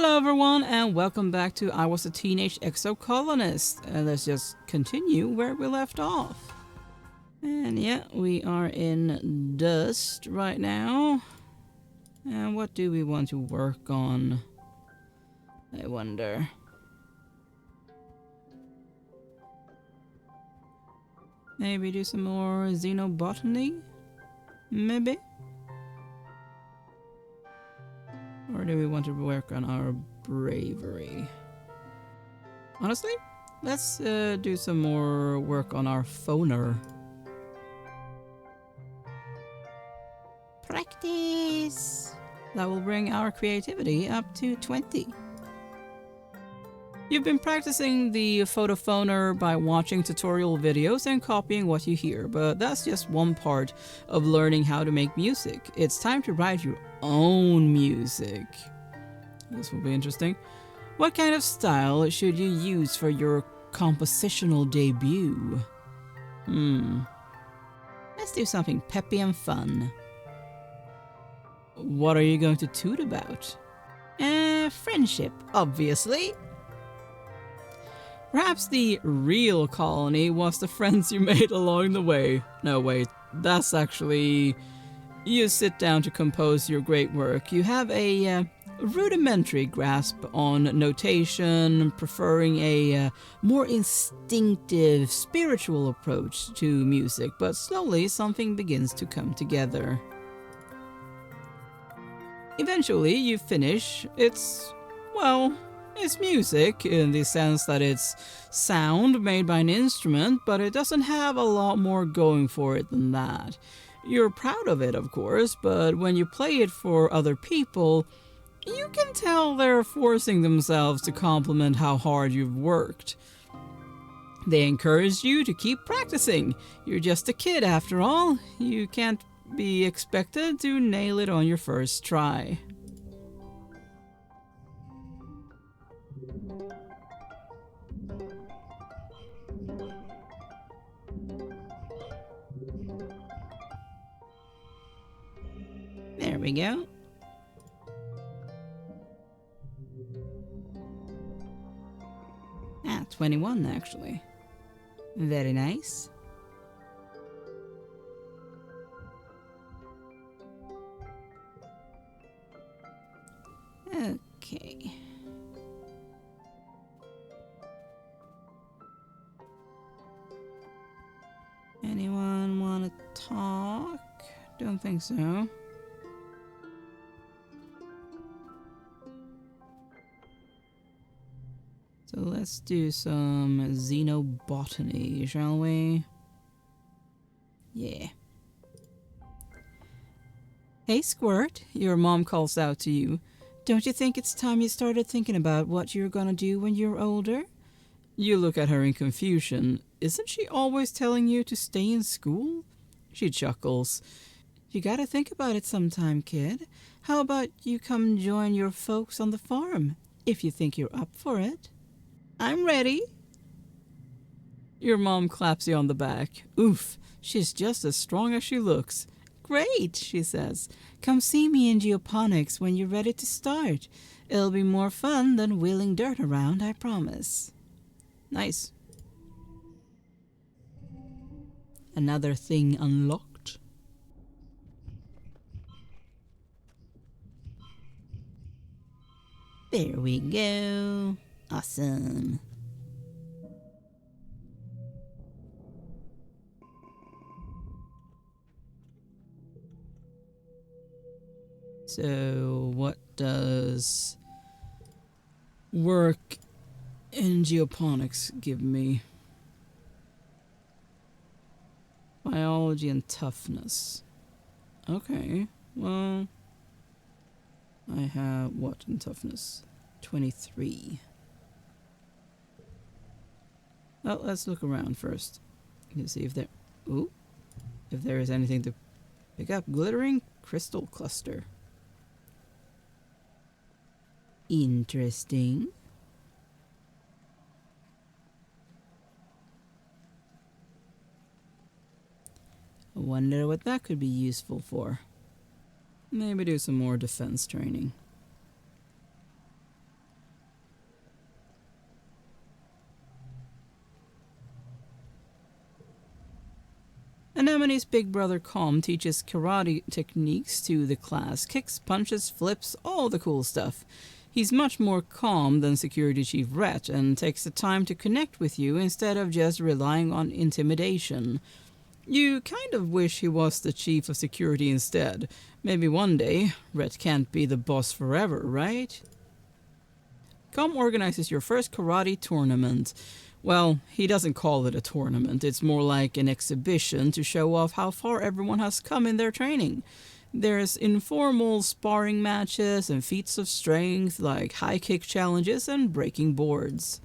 Hello everyone and welcome back to I Was a Teenage Exocolonist. Let's just continue where we left off. And yeah, we are in Dust right now. And what do we want to work on? I wonder. Maybe do some more xenobotany? Maybe? Or do we want to work on our bravery? Honestly, let's do some more work on our phoner. Practice! That will bring our creativity up to 20. You've been practicing the photophoner by watching tutorial videos and copying what you hear, but that's just one part of learning how to make music. It's time to write your own music. This will be interesting. What kind of style should you use for your compositional debut? Let's do something peppy and fun. What are you going to toot about? Friendship, obviously. Perhaps the real colony was the friends you made along the way. No, wait, that's actually... You sit down to compose your great work. You have a rudimentary grasp on notation, preferring a more instinctive, spiritual approach to music, but slowly something begins to come together. Eventually, you finish. It's music in the sense that it's sound made by an instrument, but it doesn't have a lot more going for it than that. You're proud of it, of course, but when you play it for other people, you can tell they're forcing themselves to compliment how hard you've worked. They encourage you to keep practicing. You're just a kid after all. You can't be expected to nail it on your first try. There we go. 21 actually. Very nice. Okay. Anyone want to talk? Don't think so. So let's do some xenobotany, shall we? Yeah. Hey Squirt, your mom calls out to you. Don't you think it's time you started thinking about what you're gonna do when you're older? You look at her in confusion. Isn't she always telling you to stay in school? She chuckles. You gotta think about it sometime, kid. How about you come join your folks on the farm, if you think you're up for it? I'm ready. Your mom claps you on the back. Oof, she's just as strong as she looks. Great, she says. Come see me in geoponics when you're ready to start. It'll be more fun than wheeling dirt around, I promise. Nice. Another thing unlocked. There we go. Awesome. So, what does work in geoponics give me? Biology and toughness. Okay, well, I have what in toughness? 23. Well, let's look around first. You see if there is anything to pick up. Glittering crystal cluster. Interesting. I wonder what that could be useful for. Maybe do some more defense training. Anemone's big brother Calm teaches karate techniques to the class. Kicks, punches, flips, all the cool stuff. He's much more calm than Security Chief Rhett and takes the time to connect with you instead of just relying on intimidation. You kind of wish he was the chief of security instead. Maybe one day. Rhett can't be the boss forever, right? Calm organizes your first karate tournament. Well, he doesn't call it a tournament. It's more like an exhibition to show off how far everyone has come in their training. There's informal sparring matches and feats of strength like high kick challenges and breaking boards.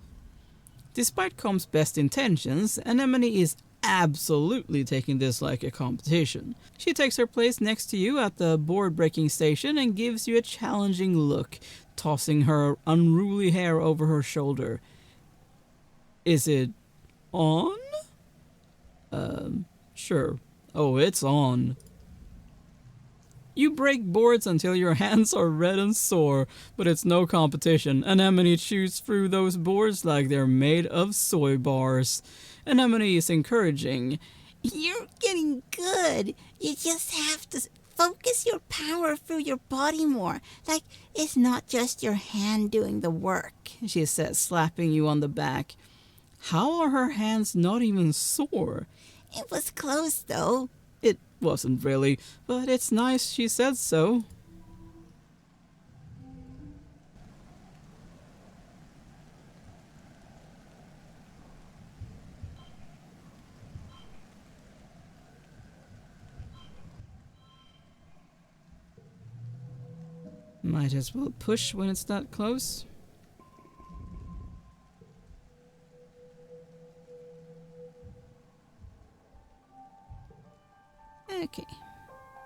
Despite Calm's best intentions, Anemone is absolutely taking this like a competition. She takes her place next to you at the board breaking station and gives you a challenging look, tossing her unruly hair over her shoulder. Is it on? Sure. Oh, it's on. You break boards until your hands are red and sore, but it's no competition. Anemone chews through those boards like they're made of soy bars. Anemone is encouraging. You're getting good. You just have to focus your power through your body more. Like, it's not just your hand doing the work, she says, slapping you on the back. How are her hands not even sore? It was close, though. It wasn't really, but it's nice she said so. Might as well push when it's that close. Okay.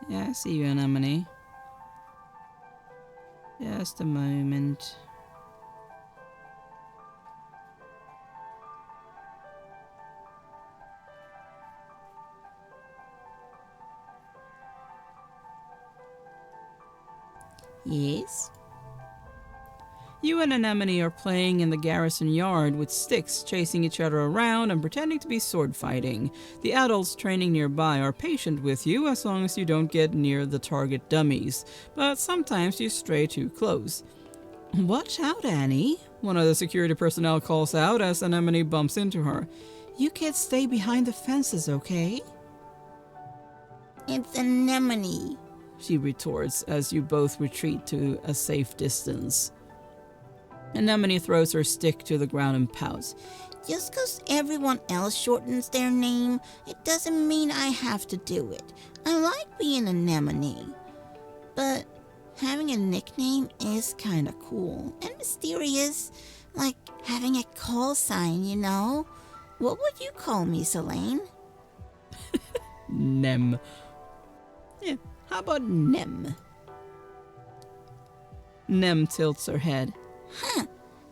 Yeah, I see you, Anemone. Just a moment. Yes? You and Anemone are playing in the garrison yard with sticks, chasing each other around and pretending to be sword fighting. The adults training nearby are patient with you as long as you don't get near the target dummies, but sometimes you stray too close. Watch out, Annie, one of the security personnel calls out as Anemone bumps into her. You kids stay behind the fences, okay? It's Anemone, she retorts as you both retreat to a safe distance. Anemone throws her stick to the ground and pouts. Just 'cause everyone else shortens their name, it doesn't mean I have to do it. I like being Anemone, but having a nickname is kinda cool and mysterious, like having a call sign, you know? What would you call me, Selene? Nem. Yeah, how about Nem? Nem tilts her head. Huh,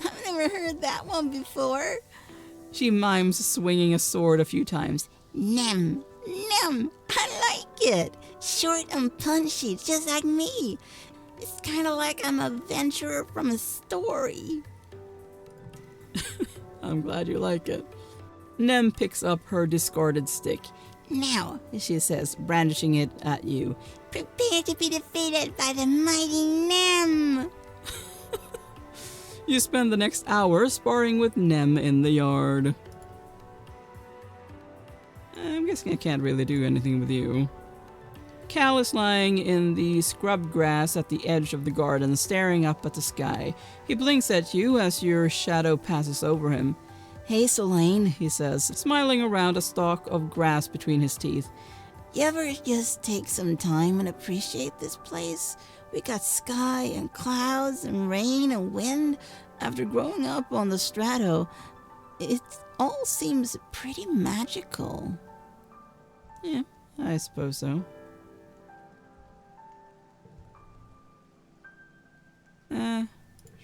I've never heard that one before. She mimes swinging a sword a few times. Nem, Nem, I like it. Short and punchy, just like me. It's kind of like I'm a adventurer from a story. I'm glad you like it. Nem picks up her discarded stick. Now, She says, brandishing it at you. prepare to be defeated by the mighty Nem. You spend the next hour sparring with Nem in the yard. I'm guessing I can't really do anything with you. Cal is lying in the scrub grass at the edge of the garden, staring up at the sky. He blinks at you as your shadow passes over him. Hey, Selene, he says, smiling around a stalk of grass between his teeth. You ever just take some time and appreciate this place? We got sky and clouds and rain and wind. After growing up on the Strato, it all seems pretty magical. Yeah, I suppose so.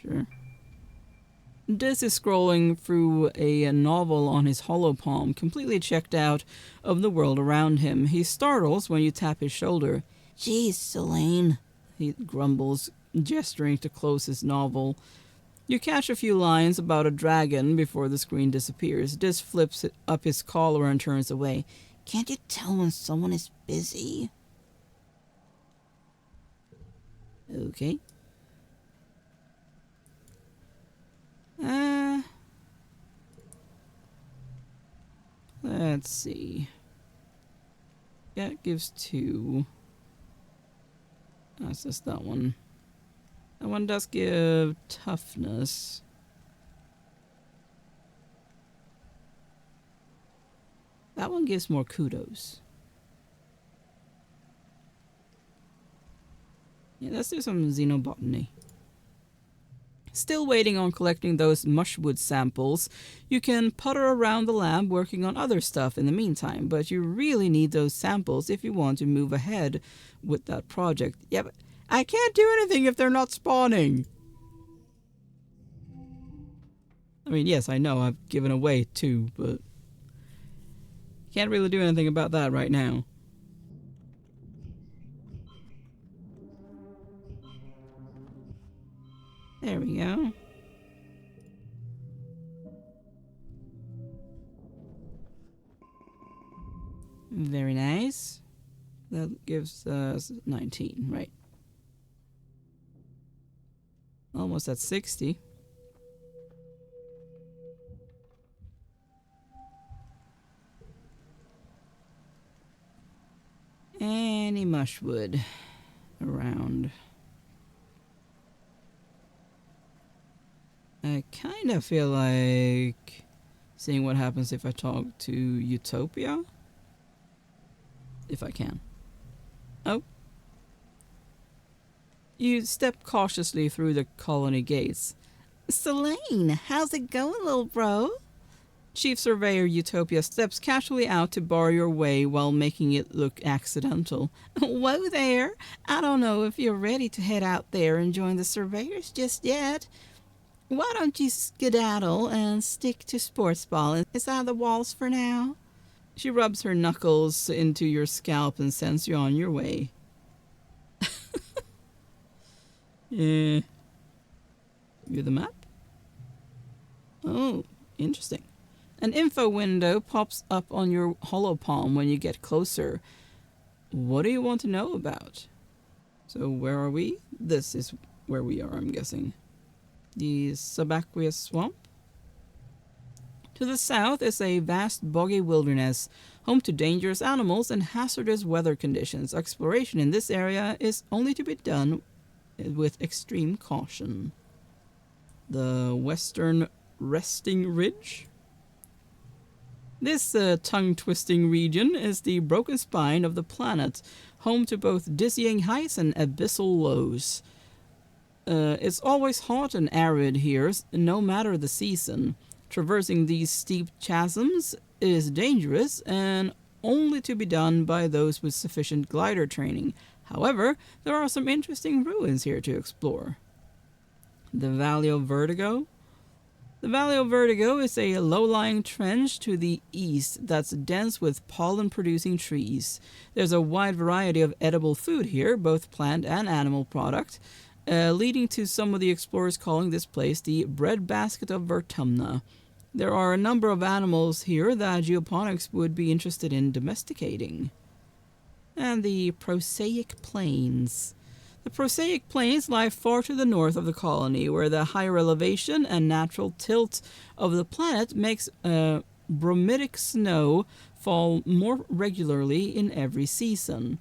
Sure. Des is scrolling through a novel on his hollow palm, completely checked out of the world around him. He startles when you tap his shoulder. Geez, Selene, he grumbles, gesturing to close his novel. You catch a few lines about a dragon before the screen disappears. Dis flips up his collar and turns away. Can't you tell when someone is busy? Okay. Uh, let's see. That gives 2. That's just that one. That one does give toughness. That one gives more kudos. Yeah, let's do some xenobotany. Still waiting on collecting those mushwood samples. You can putter around the lab working on other stuff in the meantime, but you really need those samples if you want to move ahead with that project. Yeah, but I can't do anything if they're not spawning. I mean, yes, I know I've given away 2, but can't really do anything about that right now. There we go. Very nice. That gives us 19, right? Almost at 60. Any mushwood around. I kind of feel like seeing what happens if I talk to Utopia. If I can. Oh. You step cautiously through the colony gates. Selene, how's it going, little bro? Chief Surveyor Utopia steps casually out to bar your way while making it look accidental. Whoa there. I don't know if you're ready to head out there and join the surveyors just yet. Why don't you skedaddle and stick to sports ball inside the walls for now? She rubs her knuckles into your scalp and sends you on your way. Yeah. View the map? Oh, interesting. An info window pops up on your holopalm when you get closer. What do you want to know about? So where are we? This is where we are, I'm guessing. The subaqueous swamp? To the south is a vast boggy wilderness, home to dangerous animals and hazardous weather conditions. Exploration in this area is only to be done with extreme caution. The Western Resting Ridge? This tongue-twisting region is the broken spine of the planet, home to both dizzying heights and abyssal lows. It's always hot and arid here, no matter the season. Traversing these steep chasms is dangerous and only to be done by those with sufficient glider training. However, there are some interesting ruins here to explore. The Valley of Vertigo? The Valley of Vertigo is a low-lying trench to the east that's dense with pollen-producing trees. There's a wide variety of edible food here, both plant and animal product, leading to some of the explorers calling this place the breadbasket of Vertumna. There are a number of animals here that geoponics would be interested in domesticating. And the Prosaic Plains. The Prosaic Plains lie far to the north of the colony, where the higher elevation and natural tilt of the planet makes bromidic snow fall more regularly in every season.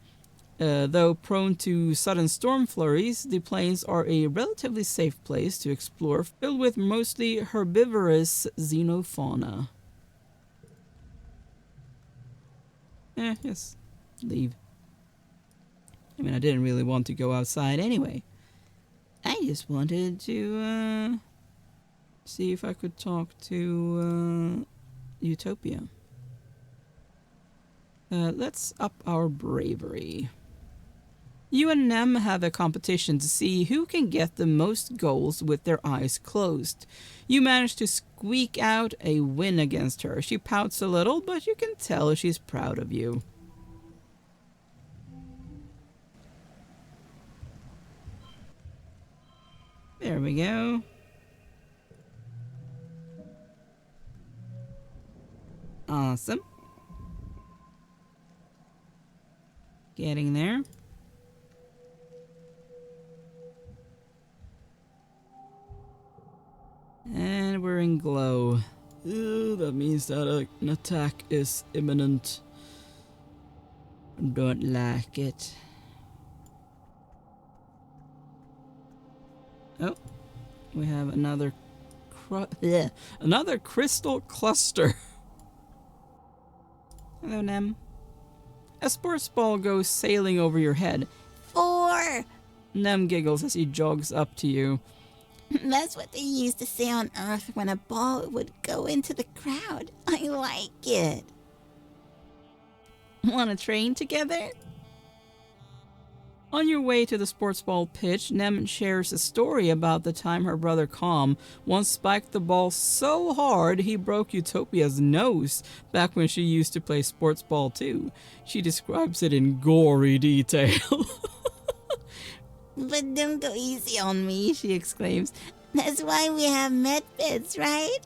Though prone to sudden storm flurries, the plains are a relatively safe place to explore, filled with mostly herbivorous xenofauna. Yes, leave. I mean, I didn't really want to go outside anyway. I just wanted to see if I could talk to Utopia. Let's up our bravery. You and Nem have a competition to see who can get the most goals with their eyes closed. You manage to squeak out a win against her. She pouts a little, but you can tell she's proud of you. There we go. Awesome. Getting there. And we're in glow. Ew, that means that an attack is imminent. Don't like it. Oh, we have another crystal cluster. Hello, Nem. A sports ball goes sailing over your head. 4! Nem giggles as he jogs up to you. That's what they used to say on Earth when a ball would go into the crowd. I like it. Want to train together? On your way to the sports ball pitch, Nem shares a story about the time her brother Calm once spiked the ball so hard he broke Utopia's nose back when she used to play sports ball too. She describes it in gory detail. But don't go easy on me, she exclaims. That's why we have med beds, right?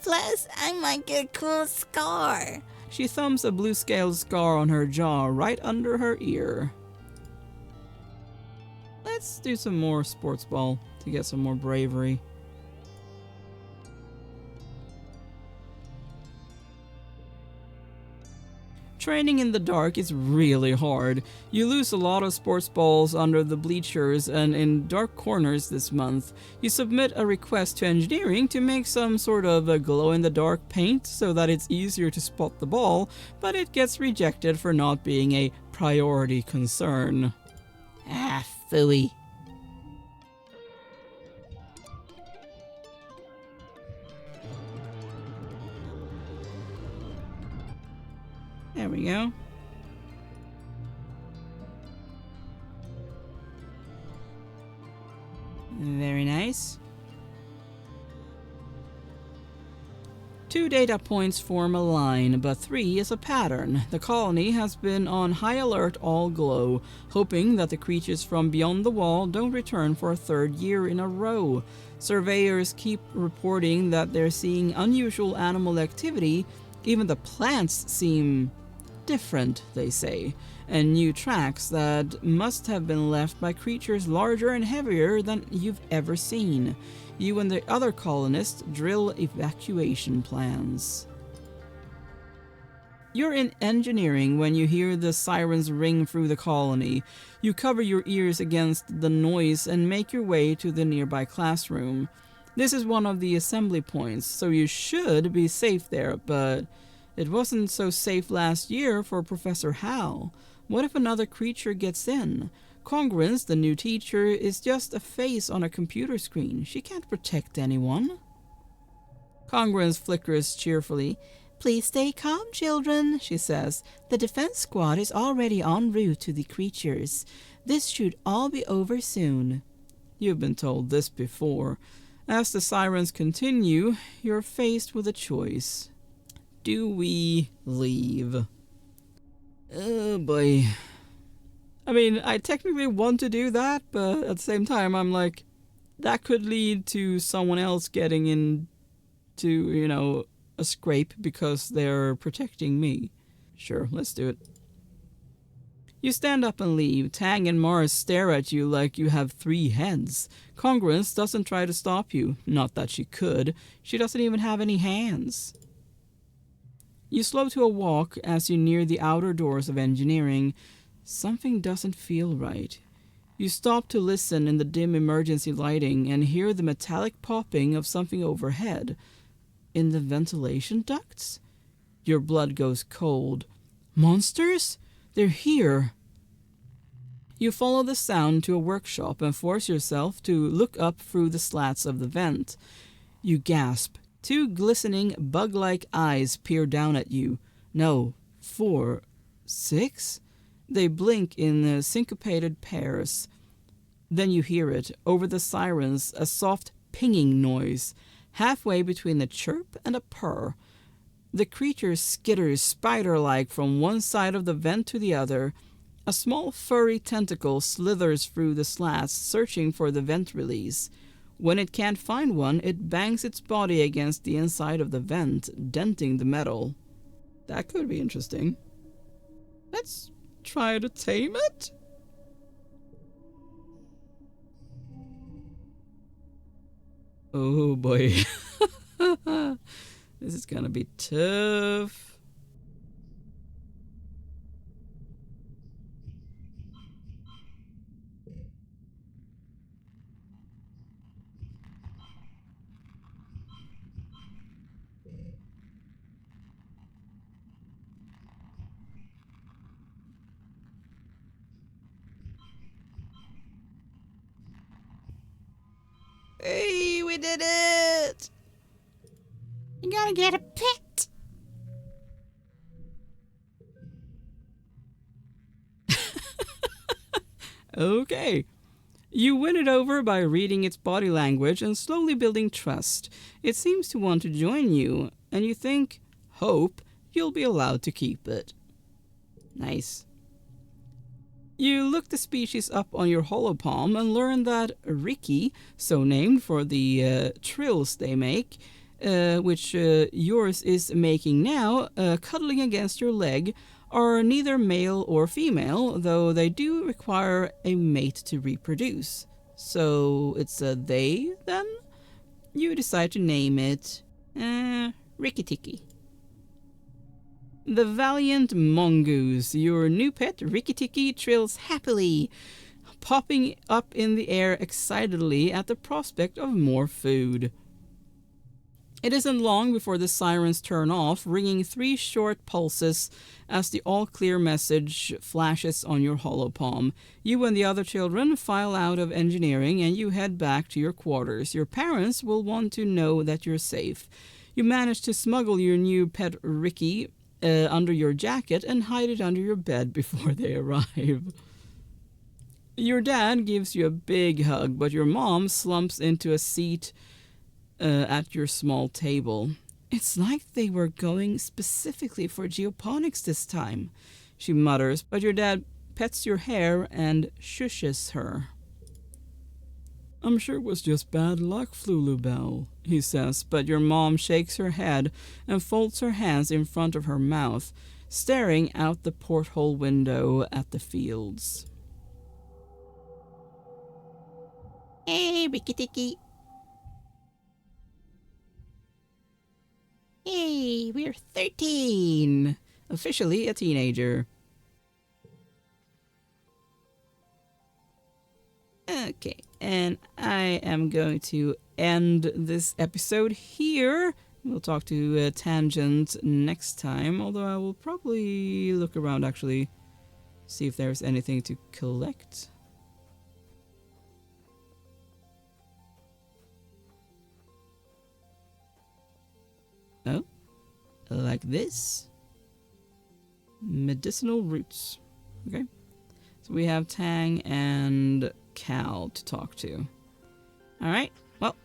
Plus, I might get a cool scar. She thumbs a blue-scaled scar on her jaw right under her ear. Let's do some more sports ball to get some more bravery. Training in the dark is really hard. You lose a lot of sports balls under the bleachers and in dark corners this month. You submit a request to engineering to make some sort of a glow-in-the-dark paint so that it's easier to spot the ball, but it gets rejected for not being a priority concern. Ah, phooey. There we go. Very nice. 2 data points form a line, but 3 is a pattern. The colony has been on high alert all glow, hoping that the creatures from beyond the wall don't return for a 3rd year in a row. Surveyors keep reporting that they're seeing unusual animal activity. Even the plants seem different, they say, and new tracks that must have been left by creatures larger and heavier than you've ever seen. You and the other colonists drill evacuation plans. You're in engineering when you hear the sirens ring through the colony. You cover your ears against the noise and make your way to the nearby classroom. This is one of the assembly points, so you should be safe there, but it wasn't so safe last year for Professor Hal. What if another creature gets in? Congruence, the new teacher, is just a face on a computer screen. She can't protect anyone. Congruence flickers cheerfully. Please stay calm, children, she says. The defense squad is already en route to the creatures. This should all be over soon. You've been told this before. As the sirens continue, you're faced with a choice. Do we leave? Oh boy. I mean, I technically want to do that, but at the same time, I'm like, that could lead to someone else getting into, a scrape because they're protecting me. Sure, let's do it. You stand up and leave. Tang and Mars stare at you like you have 3 heads. Congruence doesn't try to stop you. Not that she could. She doesn't even have any hands. You slow to a walk as you near the outer doors of engineering. Something doesn't feel right. You stop to listen in the dim emergency lighting and hear the metallic popping of something overhead. In the ventilation ducts? Your blood goes cold. Monsters? They're here. You follow the sound to a workshop and force yourself to look up through the slats of the vent. You gasp. 2 glistening, bug-like eyes peer down at you. No, 4, 6? They blink in syncopated pairs. Then you hear it, over the sirens, a soft pinging noise, halfway between a chirp and a purr. The creature skitters spider-like from one side of the vent to the other. A small furry tentacle slithers through the slats, searching for the vent release. When it can't find one, it bangs its body against the inside of the vent, denting the metal. That could be interesting. Let's try to tame it? Oh boy. This is gonna be tough. Hey, we did it! You're gonna get a pet. Okay. You win it over by reading its body language and slowly building trust. It seems to want to join you, and you hope, you'll be allowed to keep it. Nice. You look the species up on your holopalm and learn that Ricky, so named for the trills they make, which yours is making now, cuddling against your leg, are neither male or female, though they do require a mate to reproduce. So it's a they, then? You decide to name it Ricky Ticky. The valiant mongoose, your new pet Ricky Ticky, trills happily, popping up in the air excitedly at the prospect of more food. It isn't long before the sirens turn off, ringing 3 short pulses as the all-clear message flashes on your holopalm. You and the other children file out of engineering and you head back to your quarters. Your parents will want to know that you're safe. You manage to smuggle your new pet Ricky under your jacket and hide it under your bed before they arrive. Your dad gives you a big hug, but your mom slumps into a seat at your small table. It's like they were going specifically for geoponics this time, she mutters, but your dad pets your hair and shushes her. I'm sure it was just bad luck, Flulubelle, he says, but your mom shakes her head and folds her hands in front of her mouth, staring out the porthole window at the fields. Hey, Ricky Ticky. Yay, we're 13! Officially a teenager. Okay, and I am going to end this episode here. We'll talk to Tangent next time, although I will probably look around actually, see if there's anything to collect. Oh, like this. Medicinal roots. Okay. So we have Tang and Cal to talk to. Alright, well.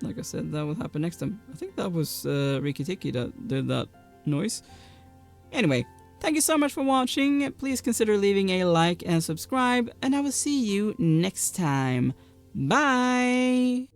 Like I said, that will happen next time. I think that was Riki Tiki that did that noise. Anyway, thank you so much for watching. Please consider leaving a like and subscribe, and I will see you next time. Bye!